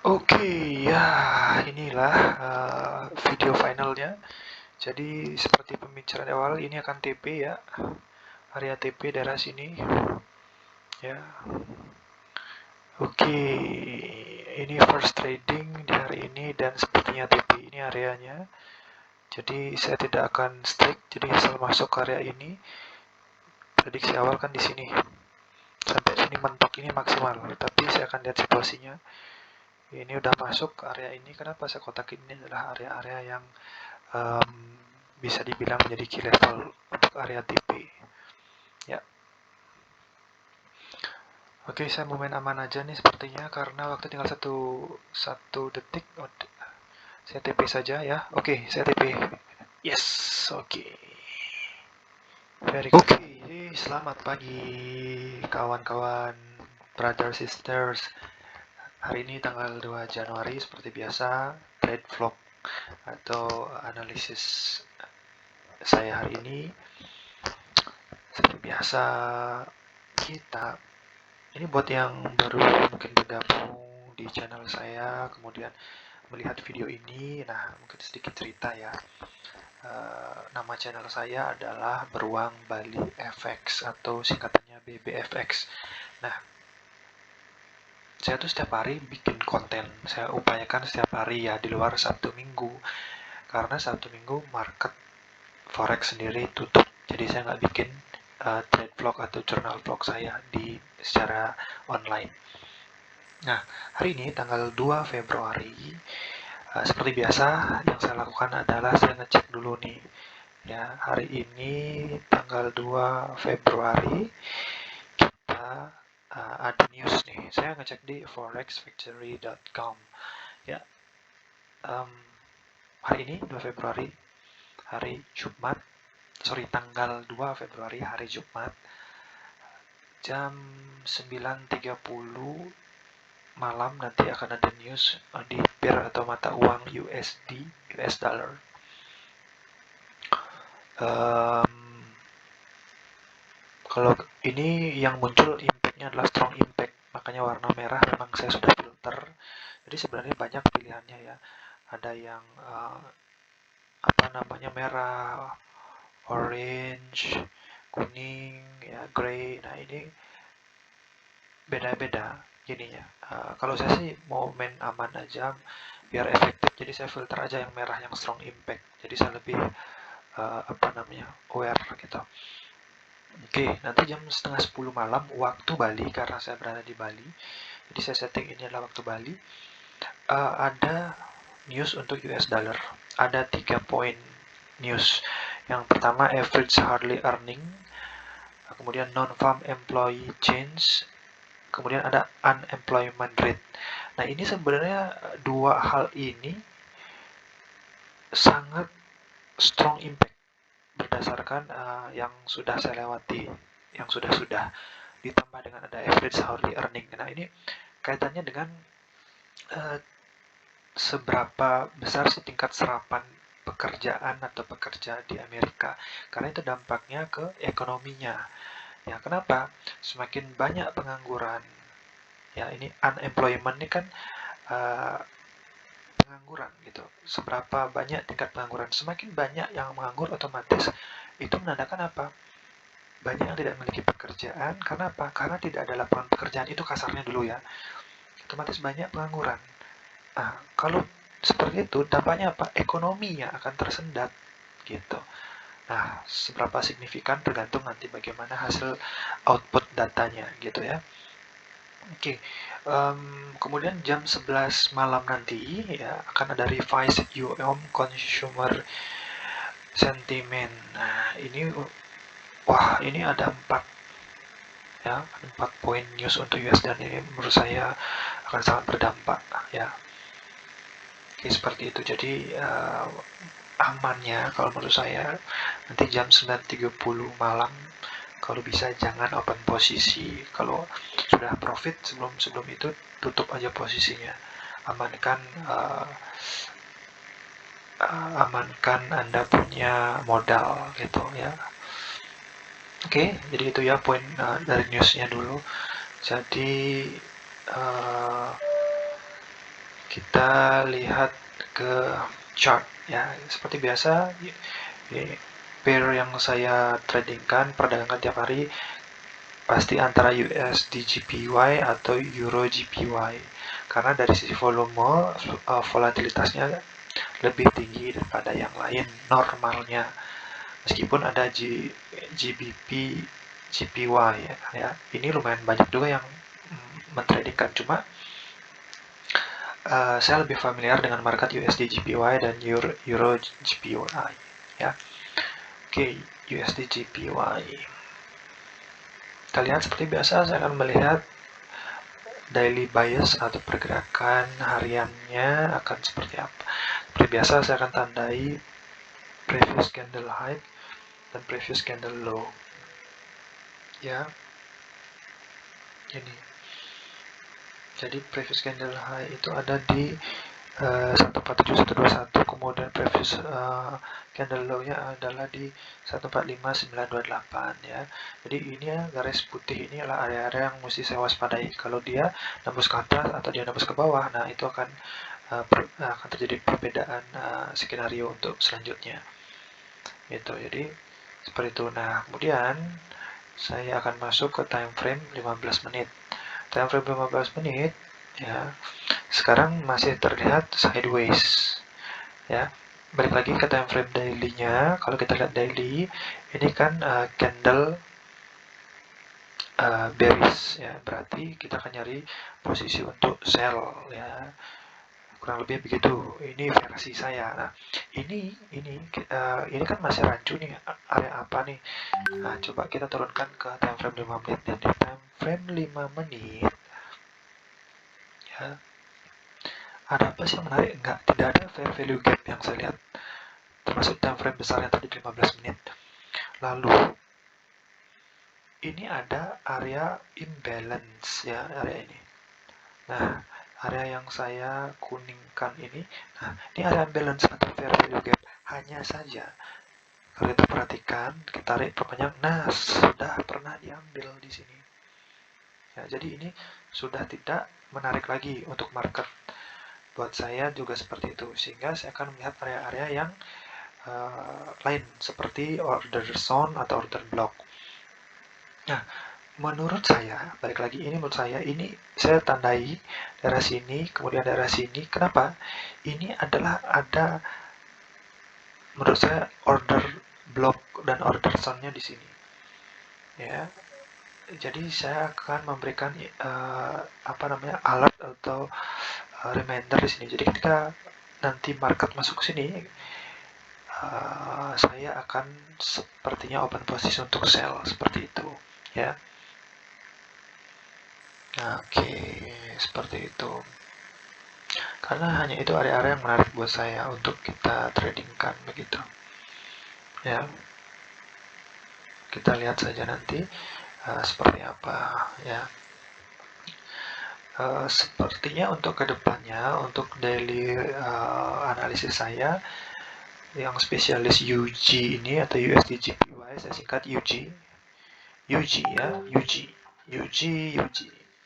Oke, ya inilah video finalnya. Jadi seperti pembicaraan awal, ini akan TP ya, area TP daerah sini. Ya, oke. Ini first trading di hari ini dan sepertinya TP ini areanya. Jadi saya tidak akan stake, jadi asal masuk area ini. Prediksi awal kan di sini. Sampai sini mentok ini maksimal, tapi saya akan lihat situasinya. Ini udah masuk area ini. Kenapa saya kotak ini adalah area-area yang um, bisa dibilang menjadi key level untuk area TP. Ya, oke, saya mau main aman aja nih sepertinya karena waktu tinggal satu detik. Saya TP saja ya. Oke, saya TP. Yes, oke. Very good. Oke, selamat pagi kawan-kawan, brother sisters. Hari ini tanggal 2 Januari seperti biasa, trade vlog atau analisis saya hari ini. Seperti biasa, kita ini buat yang baru mungkin bergabung di channel saya, kemudian melihat video ini. Nah, mungkin sedikit cerita ya. Nama channel saya adalah Beruang Bali FX atau singkatannya BBFX. Nah, saya tuh setiap hari bikin konten. Saya upayakan setiap hari ya, di luar Sabtu Minggu. Karena Sabtu Minggu market forex sendiri tutup. Jadi saya nggak bikin trade vlog atau journal vlog saya secara online. Nah, hari ini tanggal 2 Februari, seperti biasa yang saya lakukan adalah saya ngecek dulu nih. Ya, hari ini tanggal 2 Februari kita ada news nih. Saya ngecek di forexfactory.com. Ya, hari ini 2 Februari, hari Jumat. Tanggal 2 Februari, hari Jumat. Jam 9.30 malam nanti akan ada news di pair atau mata uang USD, US dollar. Kalau ini yang muncul impactnya adalah strong impact, makanya warna merah memang saya sudah filter. Jadi sebenarnya banyak pilihannya ya. Ada yang merah, orange, kuning, ya grey. Nah ini beda-beda jadinya. Kalau saya sih mau main aman aja biar efektif, jadi saya filter aja yang merah, yang strong impact. Jadi saya lebih aware gitu. Oke, nanti jam setengah 10 malam waktu Bali, karena saya berada di Bali, jadi saya setting ini adalah waktu Bali. Ada news untuk US dollar. Ada 3 poin news. Yang pertama, average hourly earning, kemudian non-farm employee change, kemudian ada unemployment rate. Nah, ini sebenarnya dua hal ini sangat strong impact berdasarkan yang sudah saya lewati, yang sudah ditambah dengan ada average hourly earning. Nah, ini kaitannya dengan seberapa besar sih tingkat serapan pekerjaan atau pekerja di Amerika, karena itu dampaknya ke ekonominya. Ya, kenapa? Semakin banyak pengangguran, ya ini unemployment ini kan pengangguran gitu. Seberapa banyak tingkat pengangguran, semakin banyak yang menganggur, otomatis itu menandakan apa? Banyak yang tidak memiliki pekerjaan. Karena apa? Karena tidak ada lapangan pekerjaan, itu kasarnya dulu ya. Otomatis banyak pengangguran. Nah, kalau seperti itu dampaknya apa? Ekonominya akan tersendat gitu. Nah, seberapa signifikan tergantung nanti bagaimana hasil output datanya gitu ya. Oke, kemudian jam 11 malam nanti ya akan ada revise UM consumer sentiment. Nah, ini ada 4 poin news untuk US, dan ini menurut saya akan sangat berdampak ya. Oke, seperti itu. Jadi amannya kalau menurut saya nanti jam 9.30 malam, kalau bisa jangan open posisi. Kalau sudah profit sebelum itu, tutup aja posisinya. Amankan Anda punya modal gitu ya. Oke, jadi itu ya poin dari newsnya dulu. Jadi kita lihat ke chart ya. Seperti biasa, ini pair yang saya tradingkan, perdagangkan tiap hari pasti antara USD JPY atau Euro JPY, karena dari sisi volume volatilitasnya lebih tinggi daripada yang lain normalnya, meskipun ada GBP JPY ya. Ini lumayan banyak juga yang mentradingkan, cuma saya lebih familiar dengan market USD JPY dan Euro JPY ya. Oke, USD JPY. Kita lihat seperti biasa, saya akan melihat daily bias atau pergerakan hariannya akan seperti apa. Seperti biasa, saya akan tandai previous candle high dan previous candle low. Ya, ini. Jadi previous candle high itu ada di 147121, kemudian previous candle low-nya adalah di 145928 ya. Jadi ini ya, garis putih ini adalah area-area yang mesti saya waspadai. Kalau dia nembus ke atas atau dia nembus ke bawah, nah itu akan terjadi perbedaan skenario untuk selanjutnya. Gitu. Jadi seperti itu. Nah, kemudian saya akan masuk ke time frame 15 menit. Time frame 15 menit ya. Sekarang masih terlihat sideways ya. Balik lagi ke time frame daily-nya. Kalau kita lihat daily, ini kan candle bearish ya, berarti kita akan nyari posisi untuk sell ya, kurang lebih begitu. Ini versi saya. Nah, ini kan masih rancu nih, area apa nih. Nah, coba kita turunkan ke time frame 5 menit. Dan di time frame 5 menit ya, ada apa sih yang menarik? Enggak, tidak ada fair value gap yang saya lihat, termasuk time frame besar yang tadi 15 menit. Lalu ini ada area imbalance ya, area ini. Nah, area yang saya kuningkan ini, nah ini area imbalance atau fair value gap. Hanya saja kalau kita perhatikan, kita tarik perpanjang, nah sudah pernah diambil di sini. Ya, jadi ini sudah tidak menarik lagi untuk market. Buat saya juga seperti itu, sehingga saya akan melihat area-area yang lain seperti order zone atau order block. Nah, menurut saya, balik lagi, ini menurut saya, ini saya tandai daerah sini, kemudian daerah sini. Kenapa? Ini adalah ada, menurut saya, order block dan order zone-nya di sini. Ya, jadi saya akan memberikan alert atau reminder di sini. Jadi ketika nanti market masuk ke sini, saya akan sepertinya open posisi untuk sell seperti itu ya. Oke, seperti itu. Karena hanya itu area-area yang menarik buat saya untuk kita tradingkan begitu ya. Kita lihat saja nanti seperti apa ya. Sepertinya untuk kedepannya, untuk daily analisis saya yang spesialis UG ini atau USD JPY, saya singkat UG ya, UG.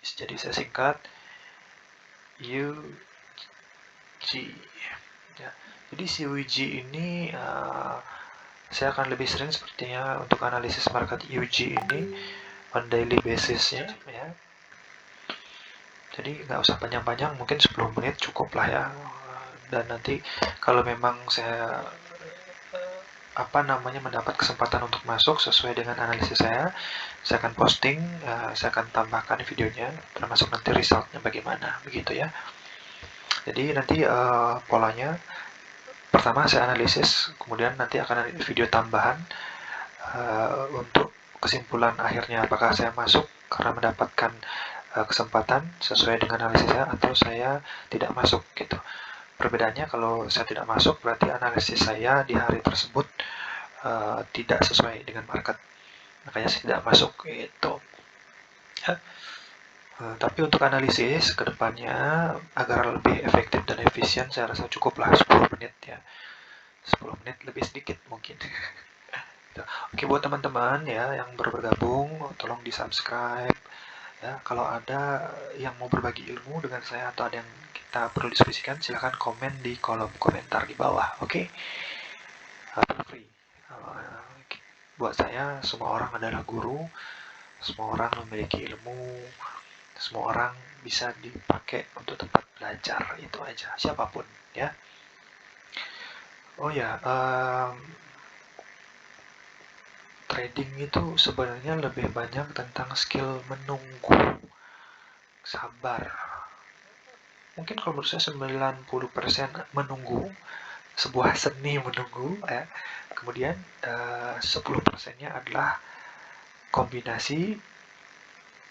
Jadi saya singkat UG ya. Jadi si UG ini saya akan lebih sering sepertinya untuk analisis market UG ini on daily basis ya. Jadi nggak usah panjang-panjang, mungkin 10 menit cukup lah ya. Dan nanti kalau memang saya mendapat kesempatan untuk masuk sesuai dengan analisis saya akan posting, saya akan tambahkan videonya, termasuk nanti resultnya bagaimana, begitu ya. Jadi nanti polanya, pertama saya analisis, kemudian nanti akan ada video tambahan untuk kesimpulan akhirnya, apakah saya masuk karena mendapatkan kesempatan sesuai dengan analisis saya atau saya tidak masuk gitu. Perbedaannya, kalau saya tidak masuk berarti analisis saya di hari tersebut tidak sesuai dengan market, makanya saya tidak masuk gitu ya. Tapi untuk analisis kedepannya agar lebih efektif dan efisien, saya rasa cukuplah 10 menit ya, 10 menit lebih sedikit mungkin. Oke, buat teman-teman ya yang baru bergabung, tolong di subscribe ya. Kalau ada yang mau berbagi ilmu dengan saya atau ada yang kita perlu diskusikan, silahkan komen di kolom komentar di bawah. Oke, feel free. Buat saya, semua orang adalah guru, semua orang memiliki ilmu, semua orang bisa dipakai untuk tempat belajar, itu aja, siapapun ya. Oh ya, trading itu sebenarnya lebih banyak tentang skill menunggu, sabar. Mungkin kalau menurut saya 90% menunggu, sebuah seni menunggu ya. Kemudian 10%-nya adalah kombinasi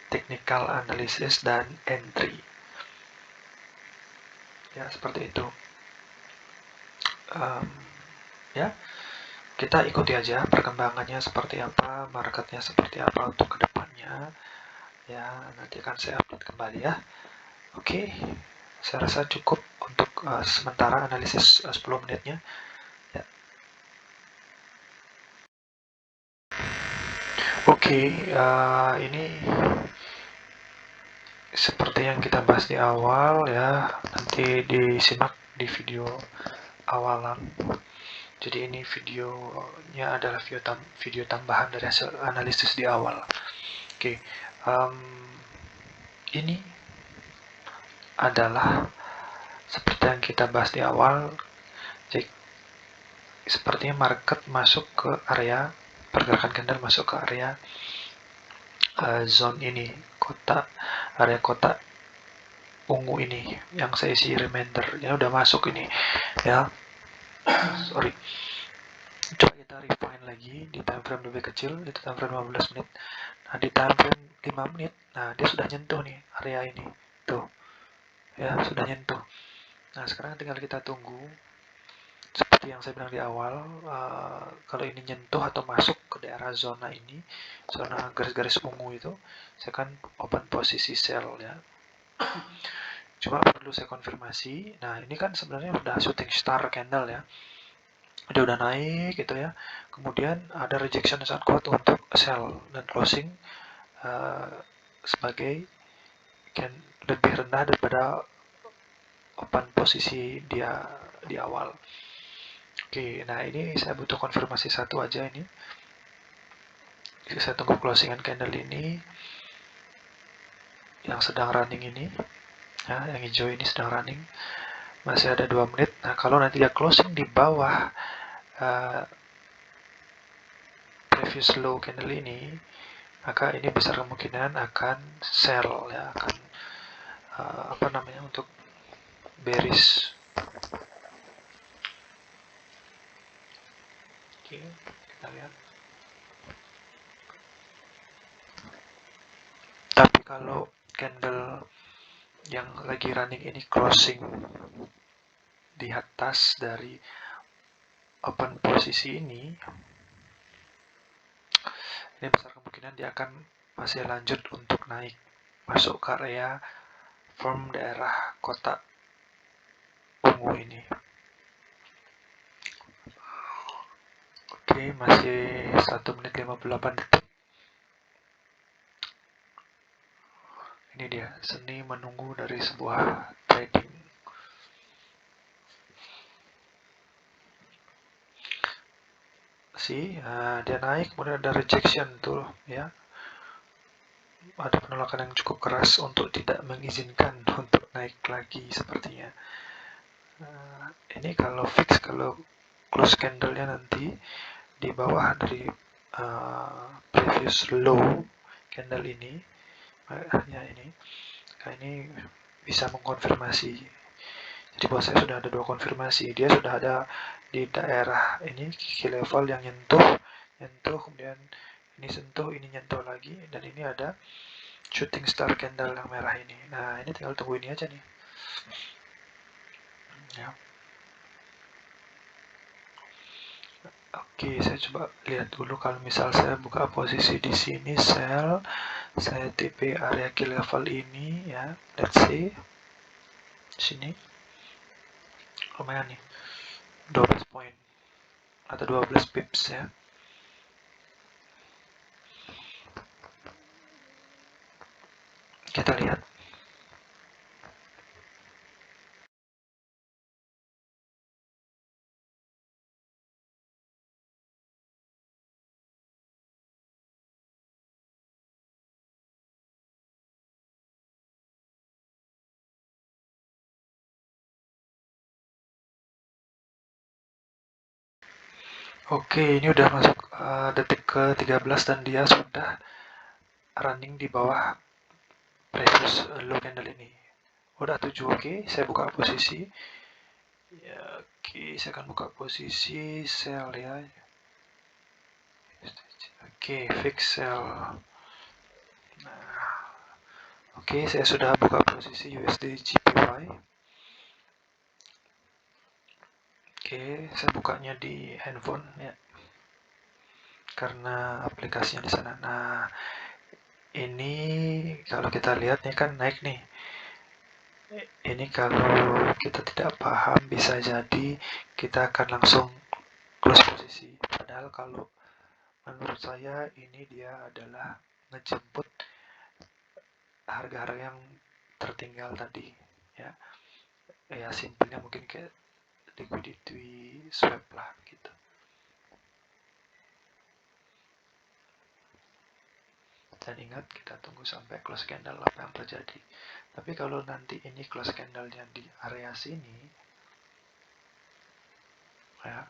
technical analysis dan entry. Ya, seperti itu. Ya, kita ikuti aja perkembangannya seperti apa, marketnya seperti apa untuk kedepannya. Ya, nanti akan saya update kembali ya. Oke, saya rasa cukup untuk sementara analisis 10 menitnya. Ya. Oke, ini seperti yang kita bahas di awal ya, nanti disimak di video awalan. Jadi ini videonya adalah video tambahan dari hasil analisis di awal. Oke, ini adalah seperti yang kita bahas di awal. Jadi sepertinya market masuk ke area pergerakan candle, masuk ke area zone ini, area kotak ungu ini yang saya isi reminder, ini udah masuk ini ya. Sorry, coba kita refine lagi di time frame lebih kecil, di time frame 15 menit. Nah, di time frame 5 menit, nah dia sudah nyentuh nih area ini tuh ya, sudah nyentuh. Nah, sekarang tinggal kita tunggu seperti yang saya bilang di awal, kalau ini nyentuh atau masuk ke daerah zona ini, zona garis-garis ungu itu, saya akan open posisi sell ya. Cuma perlu saya konfirmasi. Nah, ini kan sebenarnya udah shooting star candle ya, dia udah naik gitu ya. Kemudian ada rejection sangat kuat untuk sell dan closing sebagai lebih rendah daripada open posisi dia di awal. Oke, nah ini saya butuh konfirmasi satu aja ini. Saya tunggu closingan candle ini yang sedang running ini ya, yang hijau ini sedang running, masih ada 2 menit. Nah, kalau nanti dia closing di bawah previous low candle ini, maka ini besar kemungkinan akan sell ya, akan untuk bearish. Oke, kita lihat. Tapi kalau candle yang lagi running ini closing di atas dari open posisi ini besar kemungkinan dia akan masih lanjut untuk naik masuk ke area form daerah kotak ungu ini. Oke, masih 1 menit 58 detik. Ini dia seni menunggu dari sebuah trading. Dia naik, kemudian ada rejection tuh ya, ada penolakan yang cukup keras untuk tidak mengizinkan untuk naik lagi sepertinya. Ini kalau fix, kalau close candle-nya nanti di bawah dari previous low candle ini ya, ini bisa mengkonfirmasi. Jadi buat saya sudah ada 2 konfirmasi, dia sudah ada di daerah ini key level yang nyentuh, kemudian ini sentuh, ini nyentuh lagi, dan ini ada shooting star candle yang merah ini. Nah, ini tinggal tunggu ini aja nih ya. Oke, saya coba lihat dulu kalau misal saya buka posisi di sini sell, saya TP area key level ini ya, let's see sini lumayan nih 12 poin atau 12 pips ya. Kita lihat Oke, ini udah masuk detik ke 13 dan dia sudah running di bawah previous low candle ini. Udah 7. Oke, saya buka posisi ya. Oke, saya akan buka posisi sell ya. Oke, fix sell. Nah, oke, saya sudah buka posisi USD JPY. Oke, saya bukanya di handphone ya, karena aplikasinya di sana. Nah, ini kalau kita lihat nih kan naik nih. Ini kalau kita tidak paham bisa jadi kita akan langsung close posisi. Padahal kalau menurut saya ini dia adalah ngejemput harga-harga yang tertinggal tadi ya. Ya simpelnya mungkin kayak liquidity swap lah gitu. Dan ingat, kita tunggu sampai close candle apa yang terjadi. Tapi kalau nanti ini close candlenya di area sini ya,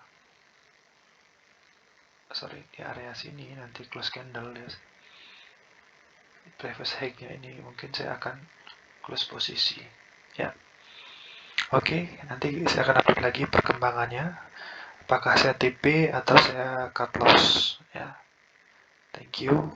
sorry, di area sini nanti close candle ya, previous high-nya ini mungkin saya akan close posisi ya. Oke, nanti saya akan update lagi perkembangannya, apakah saya TP atau saya cut loss ya. Thank you.